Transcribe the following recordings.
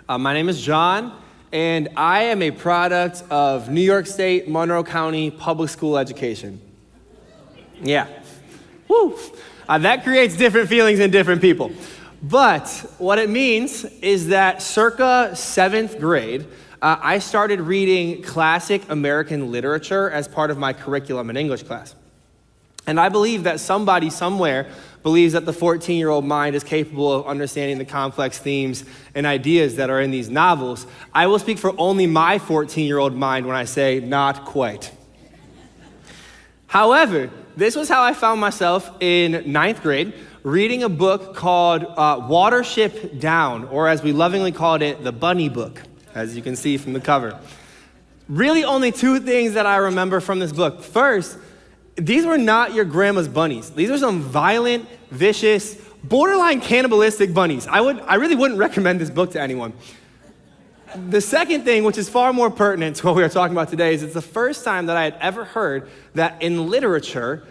My name is John, and I am a product of New York State, Monroe County public school education. Yeah. Woo! That creates different feelings in different people. But what it means is that circa 7th grade, I started reading classic American literature as part of my curriculum in English class. And I believe that somebody somewhere believes that the 14-year-old mind is capable of understanding the complex themes and ideas that are in these novels. I will speak for only my 14-year-old mind when I say not quite. However, this was how I found myself in 9th grade reading a book called Watership Down, or as we lovingly called it, the Bunny Book, as you can see from the cover. Really only two things that I remember from this book. First, these were not your grandma's bunnies. These are some violent, vicious, borderline cannibalistic bunnies. I really wouldn't recommend this book to anyone. The second thing, which is far more pertinent to what we are talking about today, is it's the first time that I had ever heard that in literature,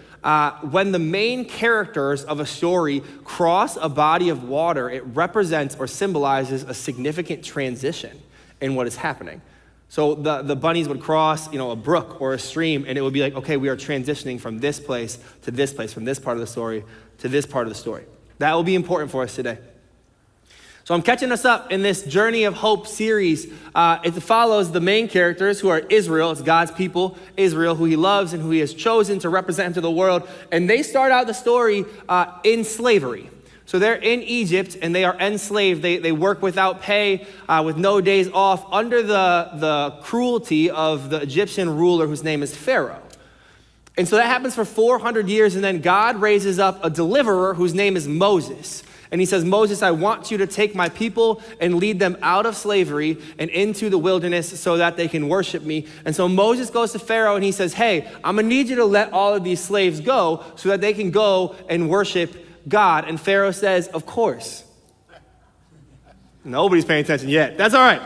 when the main characters of a story cross a body of water, it represents or symbolizes a significant transition in what is happening. So the bunnies would cross, a brook or a stream, and it would be like, okay, we are transitioning from this place to this place, from this part of the story to this part of the story. That will be important for us today. So I'm catching us up in this Journey of Hope series. It follows the main characters who are Israel. It's God's people, Israel, who he loves and who he has chosen to represent him to the world. And they start out the story in slavery. So they're in Egypt and they are enslaved. They work without pay, with no days off, under the cruelty of the Egyptian ruler whose name is Pharaoh. And so that happens for 400 years, and then God raises up a deliverer whose name is Moses. And he says, Moses, I want you to take my people and lead them out of slavery and into the wilderness so that they can worship me. And so Moses goes to Pharaoh and he says, hey, I'm gonna need you to let all of these slaves go so that they can go and worship God. And Pharaoh says, of course. Nobody's paying attention yet. That's all right.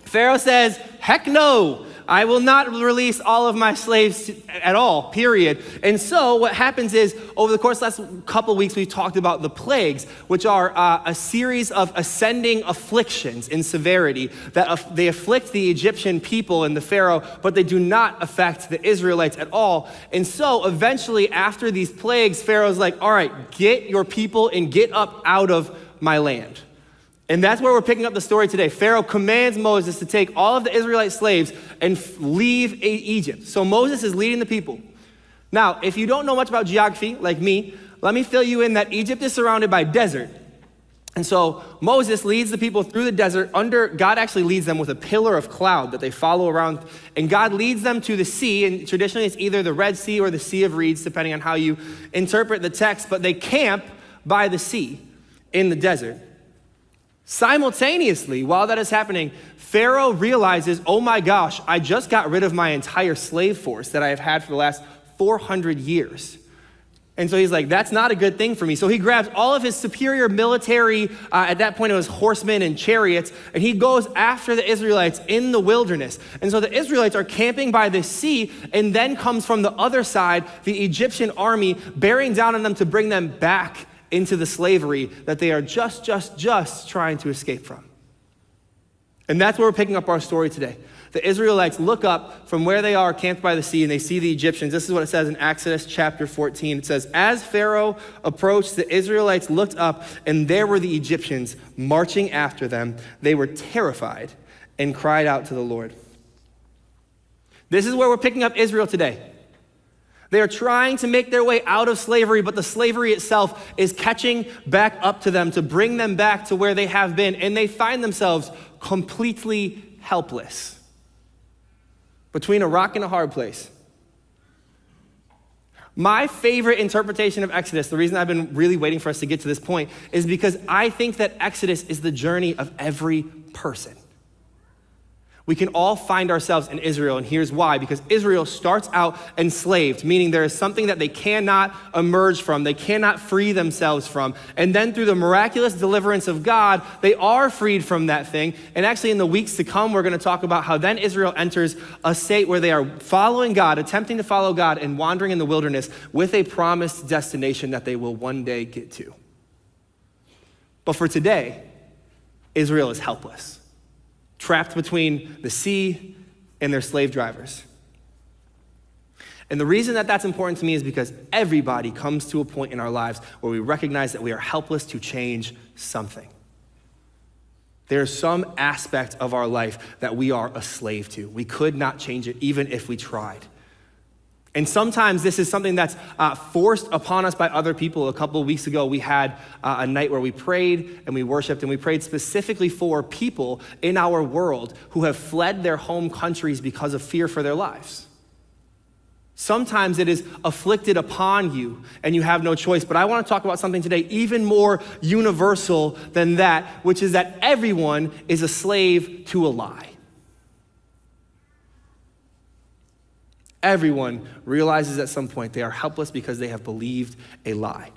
Pharaoh says, heck no. I will not release all of my slaves at all, period. And so what happens is, over the course of the last couple of weeks, we've talked about the plagues, which are a series of ascending afflictions in severity that they afflict the Egyptian people and the Pharaoh, but they do not affect the Israelites at all. And so eventually, after these plagues, Pharaoh's like, all right, get your people and get up out of my land. And that's where we're picking up the story today. Pharaoh commands Moses to take all of the Israelite slaves and leave Egypt. So Moses is leading the people. Now, if you don't know much about geography, like me, let me fill you in that Egypt is surrounded by desert. And so Moses leads the people through the desert. God actually leads them with a pillar of cloud that they follow around. And God leads them to the sea. And traditionally, it's either the Red Sea or the Sea of Reeds, depending on how you interpret the text. But they camp by the sea in the desert. Simultaneously, while that is happening, Pharaoh realizes, oh my gosh, I just got rid of my entire slave force that I have had for the last 400 years. And so he's like, that's not a good thing for me. So he grabs all of his superior military, at that point it was horsemen and chariots, and he goes after the Israelites in the wilderness. And so the Israelites are camping by the sea, and then comes from the other side, the Egyptian army bearing down on them to bring them back into the slavery that they are just trying to escape from. And that's where we're picking up our story today. The Israelites look up from where they are camped by the sea and they see the Egyptians. This is what it says in Exodus chapter 14. It says, as Pharaoh approached, the Israelites looked up and there were the Egyptians marching after them. They were terrified and cried out to the Lord. This is where we're picking up Israel today. They are trying to make their way out of slavery, but the slavery itself is catching back up to them to bring them back to where they have been, and they find themselves completely helpless between a rock and a hard place. My favorite interpretation of Exodus, the reason I've been really waiting for us to get to this point, is because I think that Exodus is the journey of every person. We can all find ourselves in Israel, and here's why. Because Israel starts out enslaved, meaning there is something that they cannot emerge from, they cannot free themselves from. And then through the miraculous deliverance of God, they are freed from that thing. And actually in the weeks to come, we're gonna talk about how then Israel enters a state where they are following God, attempting to follow God, and wandering in the wilderness with a promised destination that they will one day get to. But for today, Israel is helpless, trapped between the sea and their slave drivers. And the reason that that's important to me is because everybody comes to a point in our lives where we recognize that we are helpless to change something. There's some aspect of our life that we are a slave to. We could not change it even if we tried. And sometimes this is something that's forced upon us by other people. A couple of weeks ago, we had a night where we prayed and we worshiped, and we prayed specifically for people in our world who have fled their home countries because of fear for their lives. Sometimes it is afflicted upon you and you have no choice. But I want to talk about something today even more universal than that, which is that everyone is a slave to a lie. Everyone realizes at some point they are helpless because they have believed a lie.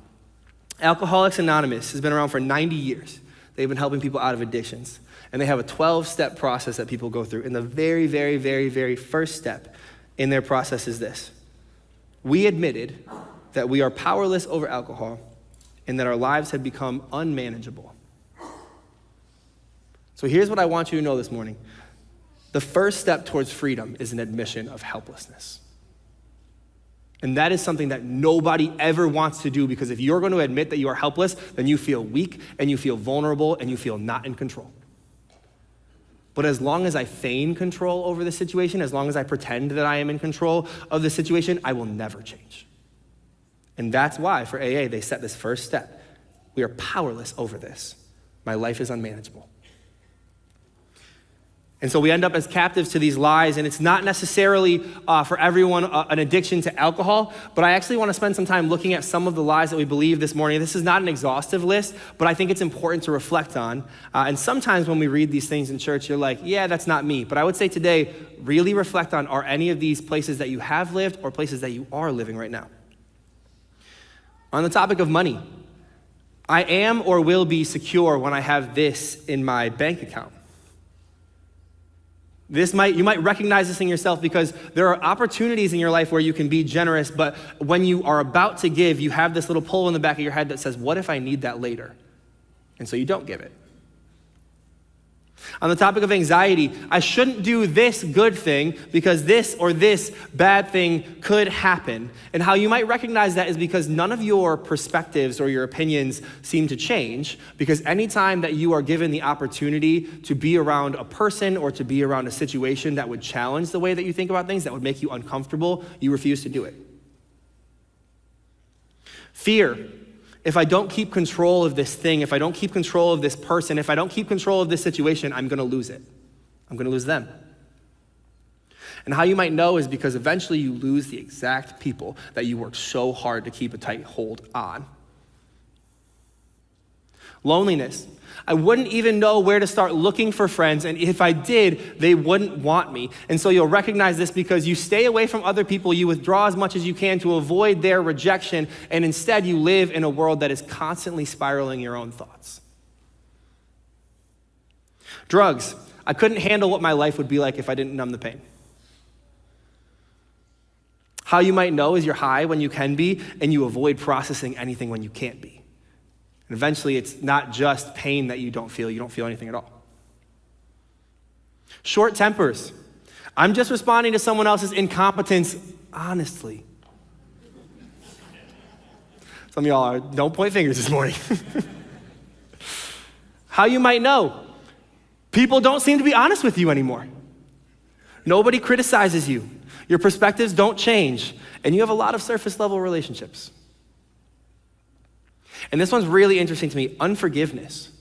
Alcoholics Anonymous has been around for 90 years. They've been helping people out of addictions. And they have a 12-step process that people go through. And the very, very, very, very first step in their process is this. We admitted that we are powerless over alcohol and that our lives had become unmanageable. So here's what I want you to know this morning. The first step towards freedom is an admission of helplessness. And that is something that nobody ever wants to do, because if you're going to admit that you are helpless, then you feel weak and you feel vulnerable and you feel not in control. But as long as I feign control over the situation, as long as I pretend that I am in control of the situation, I will never change. And that's why for AA, they set this first step. We are powerless over this. My life is unmanageable. And so we end up as captives to these lies, and it's not necessarily for everyone an addiction to alcohol, but I actually want to spend some time looking at some of the lies that we believe this morning. This is not an exhaustive list, but I think it's important to reflect on. And sometimes when we read these things in church, you're like, yeah, that's not me. But I would say today, really reflect on, are any of these places that you have lived or places that you are living right now? On the topic of money, I am or will be secure when I have this in my bank account. You might recognize this in yourself because there are opportunities in your life where you can be generous, but when you are about to give, you have this little pull in the back of your head that says, what if I need that later? And so you don't give it. On the topic of anxiety, I shouldn't do this good thing because this or this bad thing could happen. And how you might recognize that is because none of your perspectives or your opinions seem to change, because anytime that you are given the opportunity to be around a person or to be around a situation that would challenge the way that you think about things, that would make you uncomfortable, you refuse to do it. Fear. If I don't keep control of this thing, if I don't keep control of this person, if I don't keep control of this situation, I'm going to lose it. I'm going to lose them. And how you might know is because eventually you lose the exact people that you worked so hard to keep a tight hold on. Loneliness. I wouldn't even know where to start looking for friends, and if I did, they wouldn't want me. And so you'll recognize this because you stay away from other people, you withdraw as much as you can to avoid their rejection, and instead you live in a world that is constantly spiraling your own thoughts. Drugs. I couldn't handle what my life would be like if I didn't numb the pain. How you might know is you're high when you can be, and you avoid processing anything when you can't be. And eventually, it's not just pain that you don't feel anything at all. Short tempers. I'm just responding to someone else's incompetence honestly. Some of y'all are, don't point fingers this morning. How you might know. People don't seem to be honest with you anymore. Nobody criticizes you. Your perspectives don't change, and you have a lot of surface level relationships. And this one's really interesting to me, unforgiveness,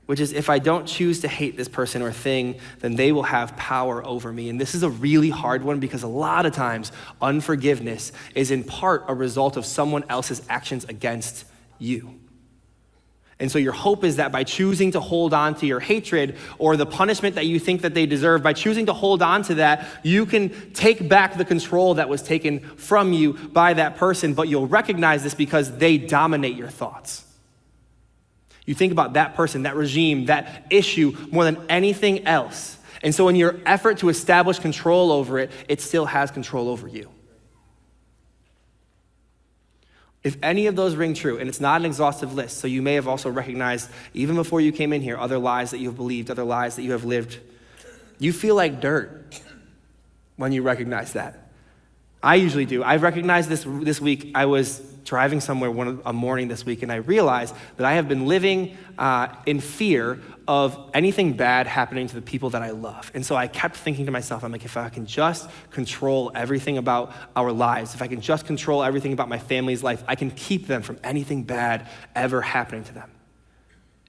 which is if I don't choose to hate this person or thing, then they will have power over me. And this is a really hard one because a lot of times unforgiveness is in part a result of someone else's actions against you. And so your hope is that by choosing to hold on to your hatred or the punishment that you think that they deserve, by choosing to hold on to that, you can take back the control that was taken from you by that person, but you'll recognize this because they dominate your thoughts. You think about that person, that regime, that issue more than anything else. And so in your effort to establish control over it, it still has control over you. If any of those ring true, and it's not an exhaustive list, so you may have also recognized, even before you came in here, other lies that you have believed, other lies that you have lived. You feel like dirt when you recognize that. I usually do. I've recognized this week. I was driving somewhere a morning this week, and I realized that I have been living in fear of anything bad happening to the people that I love. And so I kept thinking to myself, I'm like, if I can just control everything about our lives, if I can just control everything about my family's life, I can keep them from anything bad ever happening to them.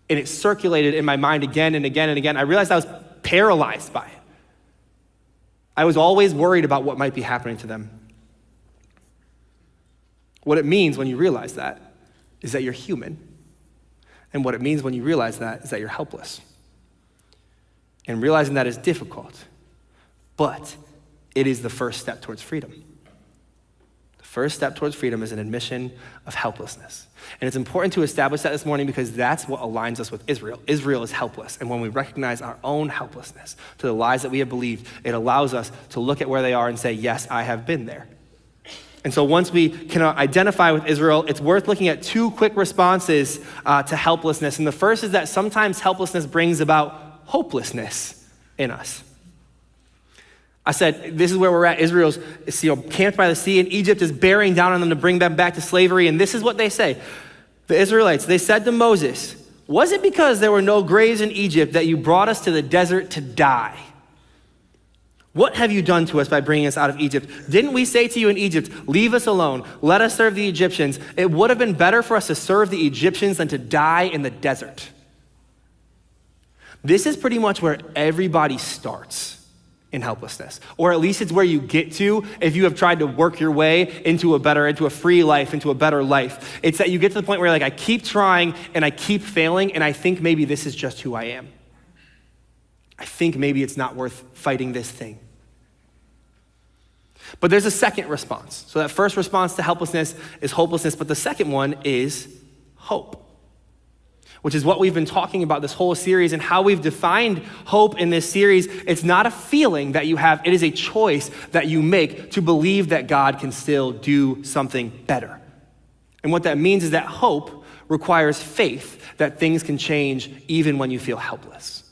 And it circulated in my mind again and again and again. I realized I was paralyzed by it. I was always worried about what might be happening to them. What it means when you realize that is that you're human. And what it means when you realize that is that you're helpless. And realizing that is difficult, but it is the first step towards freedom. The first step towards freedom is an admission of helplessness. And it's important to establish that this morning because that's what aligns us with Israel. Israel is helpless. And when we recognize our own helplessness to the lies that we have believed, it allows us to look at where they are and say, yes, I have been there. And so once we can identify with Israel, it's worth looking at two quick responses to helplessness. And the first is that sometimes helplessness brings about hopelessness in us. I said, this is where we're at. Israel's camped by the sea, and Egypt is bearing down on them to bring them back to slavery. And this is what they say. The Israelites, they said to Moses, was it because there were no graves in Egypt that you brought us to the desert to die? What have you done to us by bringing us out of Egypt? Didn't we say to you in Egypt, leave us alone, let us serve the Egyptians? It would have been better for us to serve the Egyptians than to die in the desert. This is pretty much where everybody starts in helplessness, or at least it's where you get to if you have tried to work your way into a free life, into a better life. It's that you get to the point where I keep trying and I keep failing, and I think maybe this is just who I am. I think maybe it's not worth fighting this thing. But there's a second response. So that first response to helplessness is hopelessness, but the second one is hope, which is what we've been talking about this whole series and how we've defined hope in this series. It's not a feeling that you have, it is a choice that you make to believe that God can still do something better. And what that means is that hope requires faith that things can change even when you feel helpless.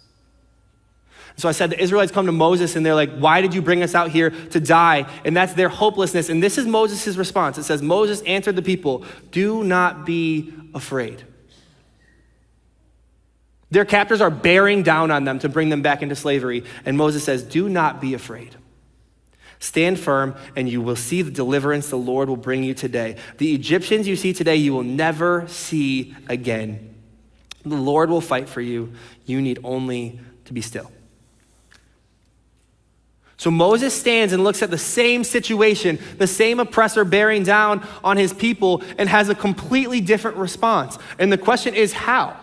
So I said the Israelites come to Moses and they're like, why did you bring us out here to die? And that's their hopelessness. And this is Moses' response. It says, Moses answered the people, do not be afraid. Their captors are bearing down on them to bring them back into slavery. And Moses says, do not be afraid. Stand firm and you will see the deliverance the Lord will bring you today. The Egyptians you see today, you will never see again. The Lord will fight for you. You need only to be still. So Moses stands and looks at the same situation, the same oppressor bearing down on his people, and has a completely different response. And the question is how?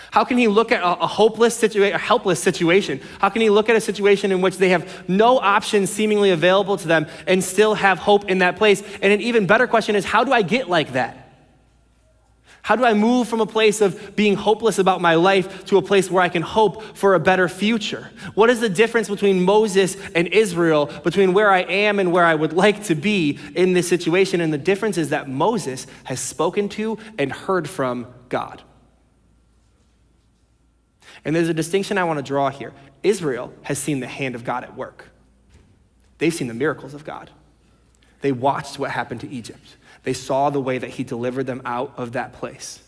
How can he look at a helpless situation? How can he look at a situation in which they have no options seemingly available to them and still have hope in that place? And an even better question is, how do I get like that? How do I move from a place of being hopeless about my life to a place where I can hope for a better future? What is the difference between Moses and Israel, between where I am and where I would like to be in this situation? And the difference is that Moses has spoken to and heard from God. And there's a distinction I want to draw here. Israel has seen the hand of God at work. They've seen the miracles of God. They watched what happened to Egypt. They saw the way that he delivered them out of that place.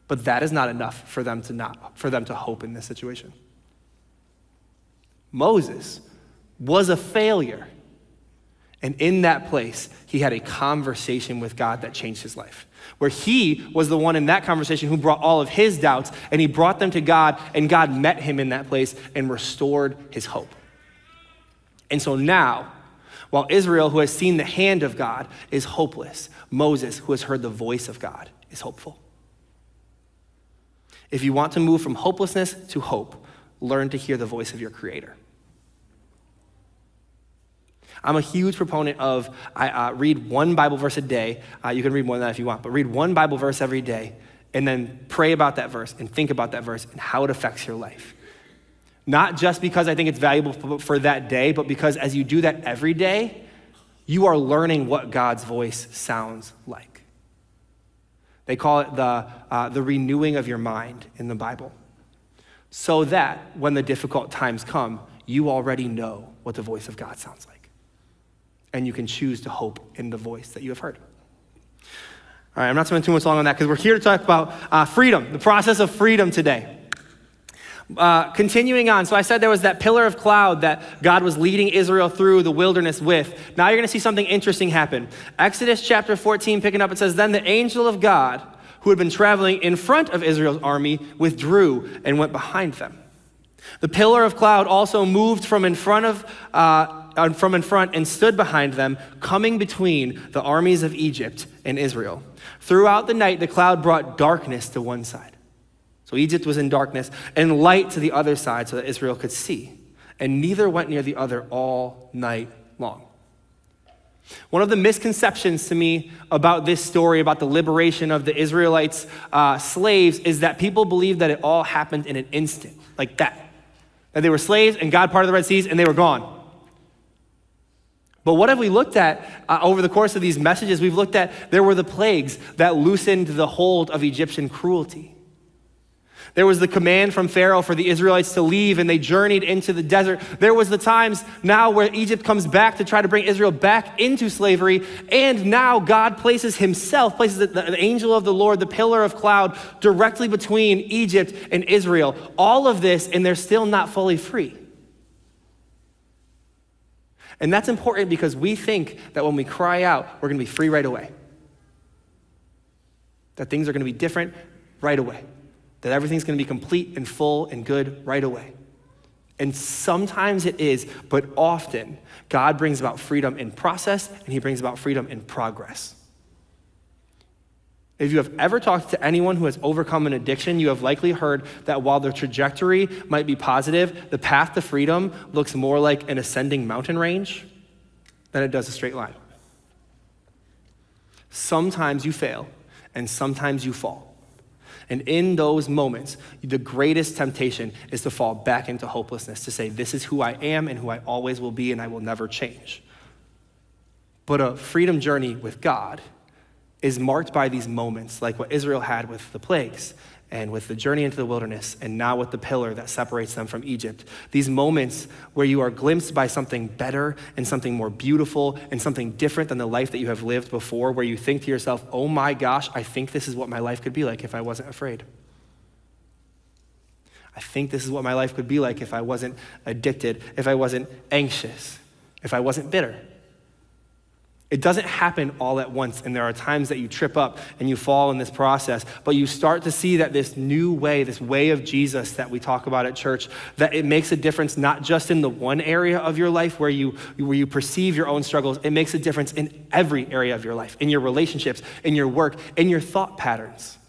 But that is not enough for them to hope in this situation. Moses was a failure. And in that place, he had a conversation with God that changed his life, where he was the one in that conversation who brought all of his doubts, and he brought them to God, and God met him in that place and restored his hope. And so now, while Israel, who has seen the hand of God, is hopeless, Moses, who has heard the voice of God, is hopeful. If you want to move from hopelessness to hope, learn to hear the voice of your Creator. I'm a huge proponent of, I read one Bible verse a day. You can read more than that if you want, but read one Bible verse every day and then pray about that verse and think about that verse and how it affects your life. Not just because I think it's valuable for that day, but because as you do that every day, you are learning what God's voice sounds like. They call it the renewing of your mind in the Bible, so that when the difficult times come, you already know what the voice of God sounds like. And you can choose to hope in the voice that you have heard. All right, I'm not spending too much long on that because we're here to talk about freedom, the process of freedom today. Continuing on, so I said there was that pillar of cloud that God was leading Israel through the wilderness with. Now you're going to see something interesting happen. Exodus chapter 14, picking up, it says, then the angel of God, who had been traveling in front of Israel's army, withdrew and went behind them. The pillar of cloud also moved from in front and stood behind them, coming between the armies of Egypt and Israel. Throughout the night, the cloud brought darkness to one side. So Egypt was in darkness, and light to the other side so that Israel could see. And neither went near the other all night long. One of the misconceptions to me about this story, about the liberation of the Israelites' slaves, is that people believe that it all happened in an instant, like that. That they were slaves and God parted the Red Seas and they were gone. But what have we looked at over the course of these messages? We've looked at there were the plagues that loosened the hold of Egyptian cruelty. There was the command from Pharaoh for the Israelites to leave, and they journeyed into the desert. There was the times now where Egypt comes back to try to bring Israel back into slavery, and now God places the angel of the Lord, the pillar of cloud, directly between Egypt and Israel. All of this, and they're still not fully free. And that's important because we think that when we cry out, we're going to be free right away. That things are going to be different right away. That everything's going to be complete and full and good right away. And sometimes it is, but often God brings about freedom in process and he brings about freedom in progress. If you have ever talked to anyone who has overcome an addiction, you have likely heard that while the trajectory might be positive, the path to freedom looks more like an ascending mountain range than it does a straight line. Sometimes you fail and sometimes you fall. And in those moments, the greatest temptation is to fall back into hopelessness, to say, this is who I am and who I always will be and I will never change. But a freedom journey with God is marked by these moments, like what Israel had with the plagues and with the journey into the wilderness, and now with the pillar that separates them from Egypt. These moments where you are glimpsed by something better and something more beautiful and something different than the life that you have lived before, where you think to yourself, oh my gosh, I think this is what my life could be like if I wasn't afraid. I think this is what my life could be like if I wasn't addicted, if I wasn't anxious, if I wasn't bitter. It doesn't happen all at once, and there are times that you trip up and you fall in this process, but you start to see that this new way, this way of Jesus that we talk about at church, that it makes a difference not just in the one area of your life where you perceive your own struggles, it makes a difference in every area of your life, in your relationships, in your work, in your thought patterns.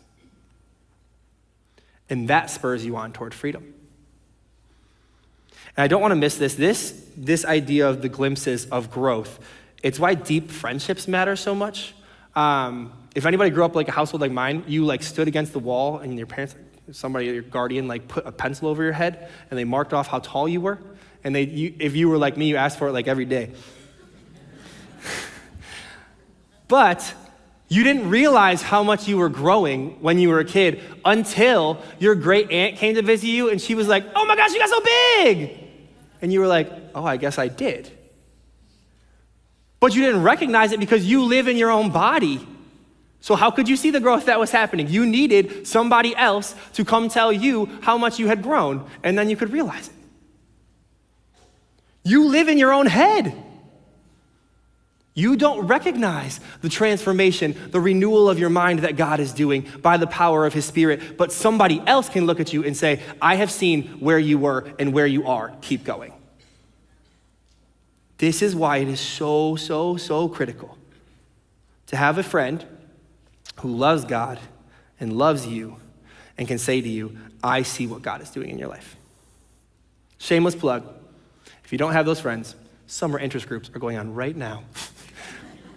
And that spurs you on toward freedom. And I don't want to miss this idea of the glimpses of growth. It's why deep friendships matter so much. If anybody grew up like a household like mine, you like stood against the wall and your parents, somebody, your guardian, like put a pencil over your head and they marked off how tall you were. And if you were like me, you asked for it like every day. But you didn't realize how much you were growing when you were a kid until your great aunt came to visit you and she was like, oh my gosh, you got so big. And you were like, oh, I guess I did. But you didn't recognize it because you live in your own body. So how could you see the growth that was happening? You needed somebody else to come tell you how much you had grown, and then you could realize it. You live in your own head. You don't recognize the transformation, the renewal of your mind that God is doing by the power of his Spirit, but somebody else can look at you and say, I have seen where you were and where you are. Keep going. This is why it is so, so, so critical to have a friend who loves God and loves you and can say to you, I see what God is doing in your life. Shameless plug. If you don't have those friends, summer interest groups are going on right now.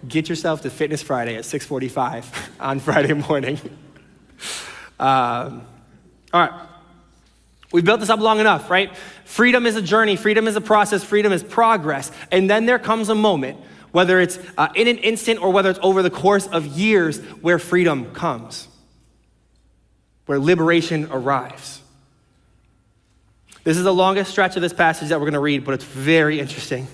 Get yourself to Fitness Friday at 6:45 on Friday morning. All right. We've built this up long enough, right? Freedom is a journey. Freedom is a process. Freedom is progress. And then there comes a moment whether it's in an instant or whether it's over the course of years, where freedom comes, where liberation arrives. This is the longest stretch of this passage that we're going to read, but it's very interesting.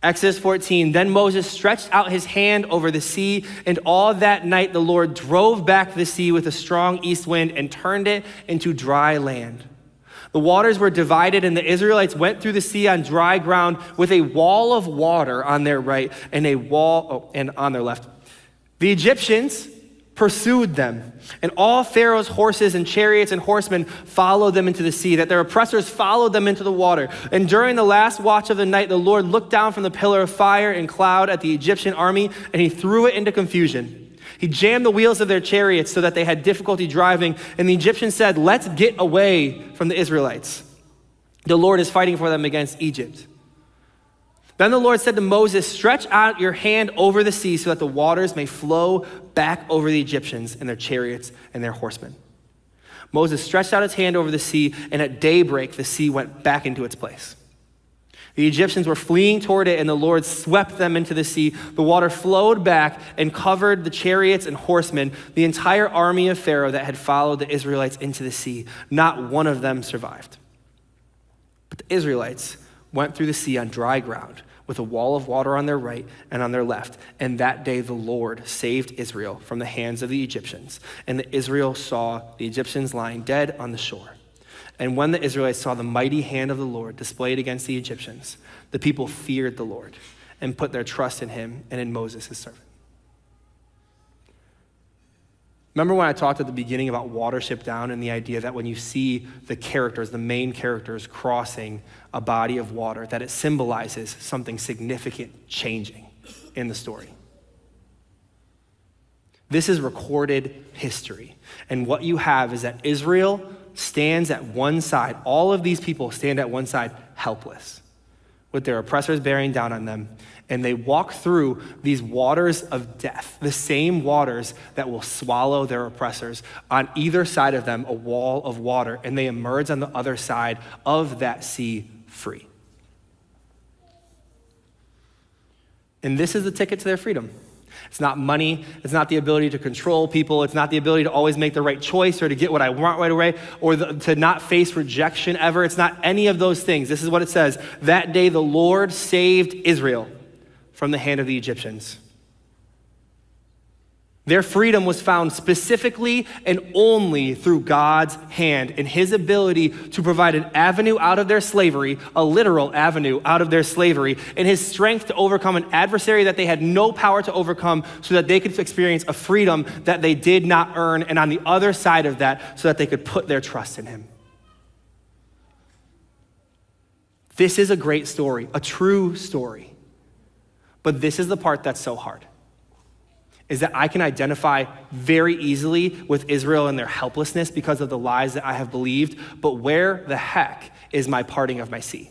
Exodus 14, then Moses stretched out his hand over the sea, and all that night the Lord drove back the sea with a strong east wind and turned it into dry land. The waters were divided, and the Israelites went through the sea on dry ground with a wall of water on their right and and on their left. The Egyptians pursued them, and all Pharaoh's horses and chariots and horsemen followed them into the sea, that their oppressors followed them into the water. And during the last watch of the night, the Lord looked down from the pillar of fire and cloud at the Egyptian army, and he threw it into confusion. He jammed the wheels of their chariots so that they had difficulty driving, and the Egyptians said, let's get away from the Israelites. The Lord is fighting for them against Egypt. Then the Lord said to Moses, stretch out your hand over the sea so that the waters may flow back over the Egyptians and their chariots and their horsemen. Moses stretched out his hand over the sea, and at daybreak the sea went back into its place. The Egyptians were fleeing toward it, and the Lord swept them into the sea. The water flowed back and covered the chariots and horsemen, the entire army of Pharaoh that had followed the Israelites into the sea. Not one of them survived. But the Israelites went through the sea on dry ground, with a wall of water on their right and on their left. And that day the Lord saved Israel from the hands of the Egyptians. And Israel saw the Egyptians lying dead on the shore. And when the Israelites saw the mighty hand of the Lord displayed against the Egyptians, the people feared the Lord and put their trust in him and in Moses, his servant. Remember when I talked at the beginning about Watership Down and the idea that when you see the characters, the main characters crossing a body of water, that it symbolizes something significant changing in the story. This is recorded history. And what you have is that Israel stands at one side. All of these people stand at one side helpless, with their oppressors bearing down on them. And they walk through these waters of death, the same waters that will swallow their oppressors. On either side of them, a wall of water, and they emerge on the other side of that sea free. And this is the ticket to their freedom. It's not money. It's not the ability to control people. It's not the ability to always make the right choice or to get what I want right away or to not face rejection ever. It's not any of those things. This is what it says. That day the Lord saved Israel from the hand of the Egyptians. Their freedom was found specifically and only through God's hand and his ability to provide an avenue out of their slavery, a literal avenue out of their slavery, and his strength to overcome an adversary that they had no power to overcome so that they could experience a freedom that they did not earn, and on the other side of that, so that they could put their trust in him. This is a great story, a true story. But this is the part that's so hard, is that I can identify very easily with Israel and their helplessness because of the lies that I have believed, but where the heck is my parting of my sea?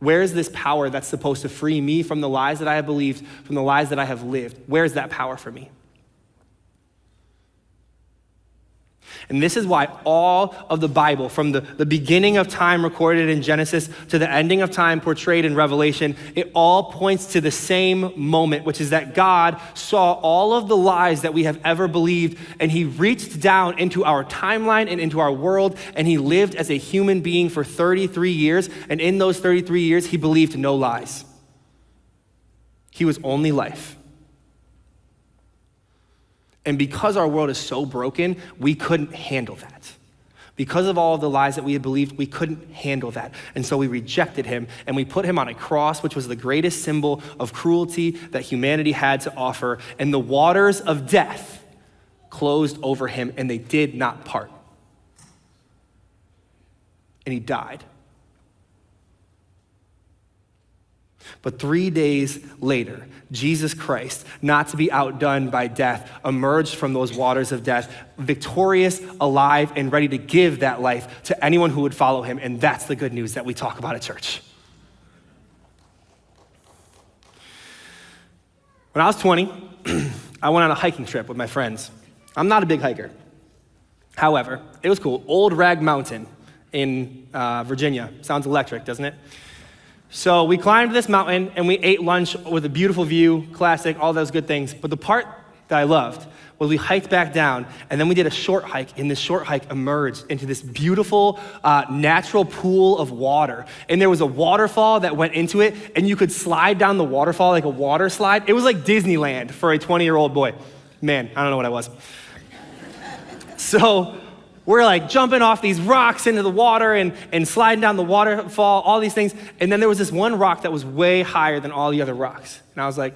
Where is this power that's supposed to free me from the lies that I have believed, from the lies that I have lived? Where is that power for me? And this is why all of the Bible, from the beginning of time recorded in Genesis to the ending of time portrayed in Revelation, it all points to the same moment, which is that God saw all of the lies that we have ever believed, and he reached down into our timeline and into our world, and he lived as a human being for 33 years, and in those 33 years, he believed no lies. He was only life. And because our world is so broken, we couldn't handle that. Because of all of the lies that we had believed, we couldn't handle that. And so we rejected him, and we put him on a cross, which was the greatest symbol of cruelty that humanity had to offer. And the waters of death closed over him, and they did not part. And he died. But 3 days later, Jesus Christ, not to be outdone by death, emerged from those waters of death, victorious, alive, and ready to give that life to anyone who would follow him. And that's the good news that we talk about at church. When I was 20, I went on a hiking trip with my friends. I'm not a big hiker. However, it was cool. Old Rag Mountain in Virginia. Sounds electric, doesn't it? So we climbed this mountain and we ate lunch with a beautiful view, classic, all those good things. But the part that I loved was we hiked back down and then we did a short hike, and this short hike emerged into this beautiful natural pool of water. And there was a waterfall that went into it, and you could slide down the waterfall like a water slide. It was like Disneyland for a 20-year-old boy. Man, I don't know what I was. So we're like jumping off these rocks into the water and sliding down the waterfall, all these things. And then there was this one rock that was way higher than all the other rocks. And I was like,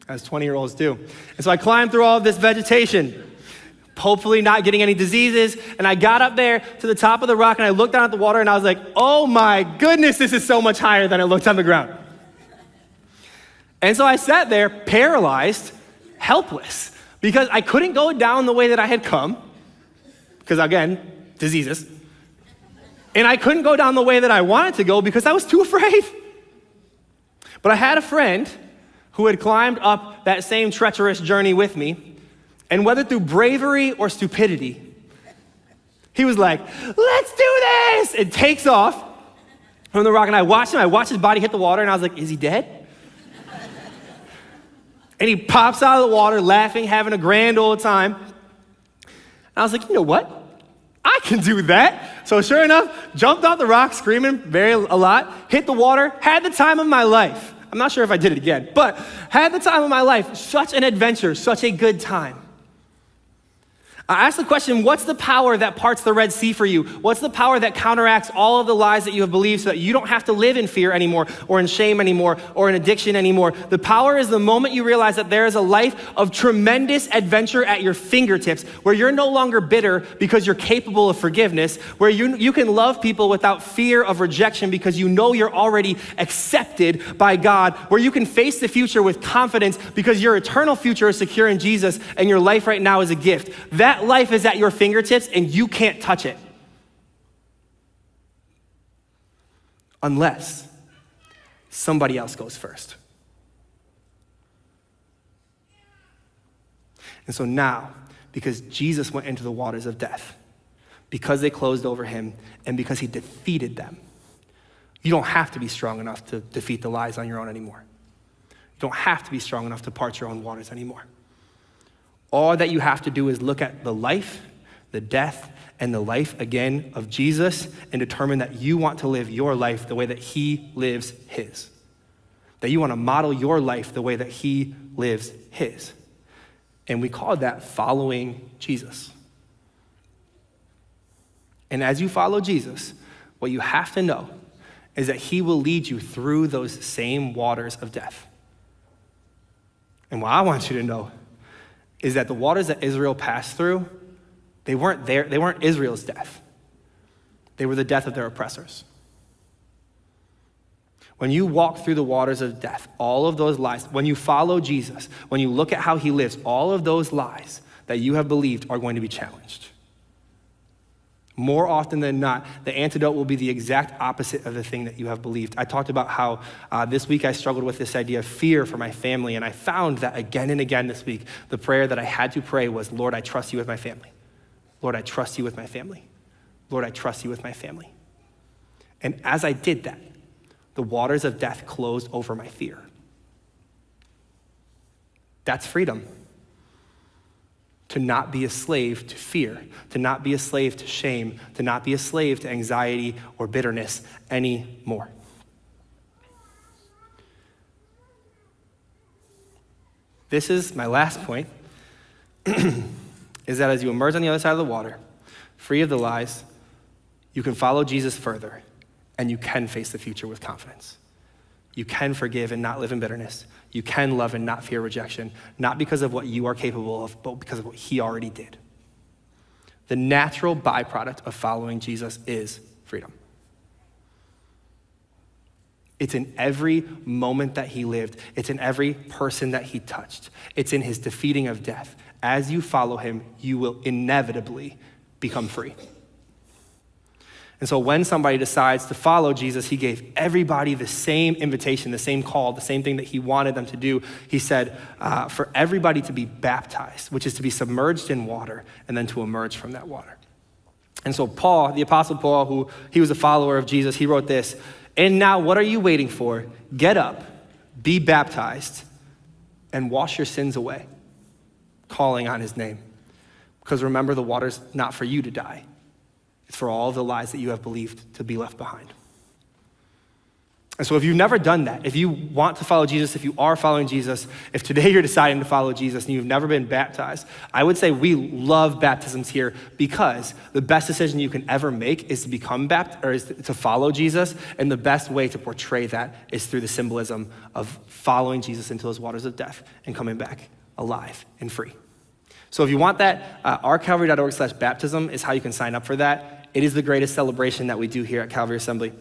as 20-year-olds do. And so I climbed through all of this vegetation, hopefully not getting any diseases. And I got up there to the top of the rock and I looked down at the water and I was like, oh my goodness, this is so much higher than it looked on the ground. And so I sat there paralyzed, helpless, because I couldn't go down the way that I had come, because again, diseases. And I couldn't go down the way that I wanted to go because I was too afraid. But I had a friend who had climbed up that same treacherous journey with me, and whether through bravery or stupidity, he was like, let's do this, and takes off from the rock. And I watched his body hit the water, and I was like, is he dead? And he pops out of the water laughing, having a grand old time. And I was like, you know what? I can do that. So sure enough, jumped off the rock, screaming a lot, hit the water, had the time of my life. I'm not sure if I did it again, but had the time of my life. Such an adventure, such a good time. I asked the question, what's the power that parts the Red Sea for you? What's the power that counteracts all of the lies that you have believed so that you don't have to live in fear anymore, or in shame anymore, or in addiction anymore? The power is the moment you realize that there is a life of tremendous adventure at your fingertips, where you're no longer bitter because you're capable of forgiveness, where you can love people without fear of rejection because you know you're already accepted by God, where you can face the future with confidence because your eternal future is secure in Jesus and your life right now is a gift. That life is at your fingertips and you can't touch it. Unless somebody else goes first. And so now, because Jesus went into the waters of death, because they closed over him, and because he defeated them, you don't have to be strong enough to defeat the lies on your own anymore. You don't have to be strong enough to part your own waters anymore. All that you have to do is look at the life, the death, and the life again of Jesus and determine that you want to live your life the way that he lives his. That you want to model your life the way that he lives his. And we call that following Jesus. And as you follow Jesus, what you have to know is that he will lead you through those same waters of death. And what I want you to know is that the waters that Israel passed through, they weren't Israel's death. They were the death of their oppressors. When you walk through the waters of death, all of those lies, when you follow Jesus, when you look at how he lives, all of those lies that you have believed are going to be challenged. More often than not, the antidote will be the exact opposite of the thing that you have believed. I talked about how this week I struggled with this idea of fear for my family, and I found that again and again this week, the prayer that I had to pray was, Lord, I trust you with my family. Lord, I trust you with my family. Lord, I trust you with my family. And as I did that, the waters of death closed over my fear. That's freedom. To not be a slave to fear, to not be a slave to shame, to not be a slave to anxiety or bitterness anymore. This is my last point, is that as you emerge on the other side of the water, free of the lies, you can follow Jesus further, and you can face the future with confidence. You can forgive and not live in bitterness. You can love and not fear rejection, not because of what you are capable of, but because of what he already did. The natural byproduct of following Jesus is freedom. It's in every moment that he lived. It's in every person that he touched. It's in his defeating of death. As you follow him, you will inevitably become free. And so when somebody decides to follow Jesus, he gave everybody the same invitation, the same call, the same thing that he wanted them to do. He said, for everybody to be baptized, which is to be submerged in water and then to emerge from that water. And so Paul, the Apostle Paul, he was a follower of Jesus, he wrote this And now what are you waiting for? Get up, be baptized, and wash your sins away, calling on his name. Because remember, the water's not for you to die. It's for all the lies that you have believed to be left behind. And so if you've never done that, if you want to follow Jesus, if you are following Jesus, if today you're deciding to follow Jesus and you've never been baptized, I would say we love baptisms here because the best decision you can ever make is to become baptized, or is to follow Jesus. And the best way to portray that is through the symbolism of following Jesus into those waters of death and coming back alive and free. So if you want that, ourcalvary.org/baptism is how you can sign up for that. It is the greatest celebration that we do here at Calvary Assembly.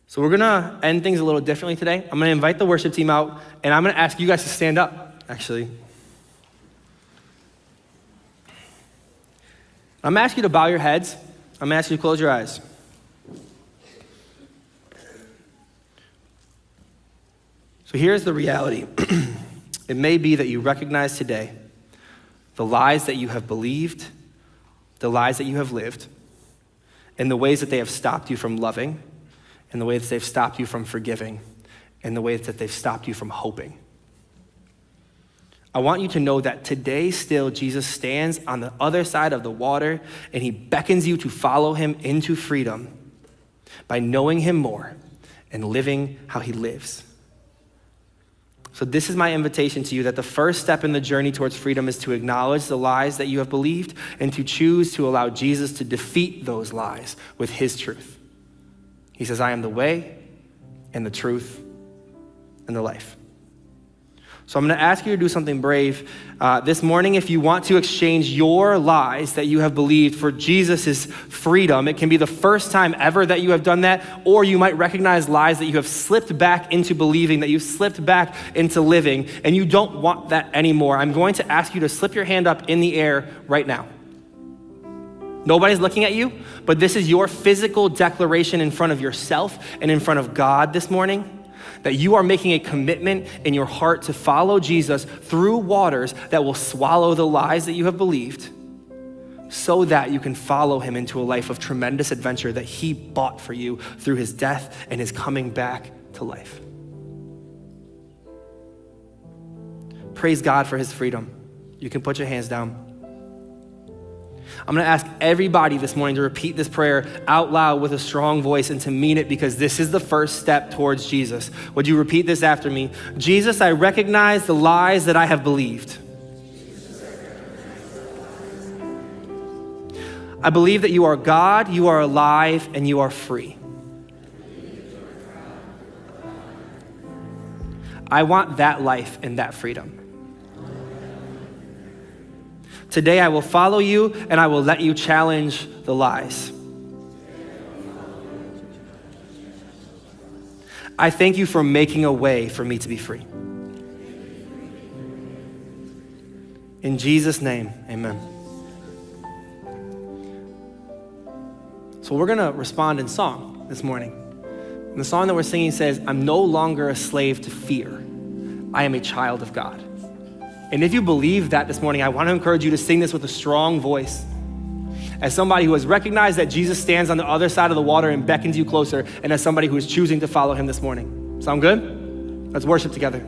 So we're gonna end things a little differently today. I'm gonna invite the worship team out, and I'm gonna ask you guys to stand up, actually. I'm gonna ask you to bow your heads. I'm gonna ask you to close your eyes. So here's the reality. It may be that you recognize today the lies that you have believed, the lies that you have lived, and the ways that they have stopped you from loving, and the way that they've stopped you from forgiving, and the way that they've stopped you from hoping. I want you to know that today still Jesus stands on the other side of the water and he beckons you to follow him into freedom by knowing him more and living how he lives. So this is my invitation to you, that the first step in the journey towards freedom is to acknowledge the lies that you have believed and to choose to allow Jesus to defeat those lies with his truth. He says, I am the way and the truth and the life. So I'm gonna ask you to do something brave this morning. If you want to exchange your lies that you have believed for Jesus' freedom, it can be the first time ever that you have done that, or you might recognize lies that you have slipped back into believing, that you've slipped back into living, and you don't want that anymore. I'm going to ask you to slip your hand up in the air right now. Nobody's looking at you, but this is your physical declaration in front of yourself and in front of God this morning, that you are making a commitment in your heart to follow Jesus through waters that will swallow the lies that you have believed, so that you can follow him into a life of tremendous adventure that he bought for you through his death and his coming back to life. Praise God for his freedom. You can put your hands down. I'm gonna ask everybody this morning to repeat this prayer out loud with a strong voice and to mean it, because this is the first step towards Jesus. Would you repeat this after me? Jesus, I recognize the lies that I have believed. I believe that you are God, you are alive, and you are free. I want that life and that freedom. Today I will follow you and I will let you challenge the lies. I thank you for making a way for me to be free. In Jesus' name, amen. So we're gonna respond in song this morning. And the song that we're singing says, I'm no longer a slave to fear. I am a child of God. And if you believe that this morning, I want to encourage you to sing this with a strong voice. As somebody who has recognized that Jesus stands on the other side of the water and beckons you closer, and as somebody who is choosing to follow him this morning. Sound good? Let's worship together.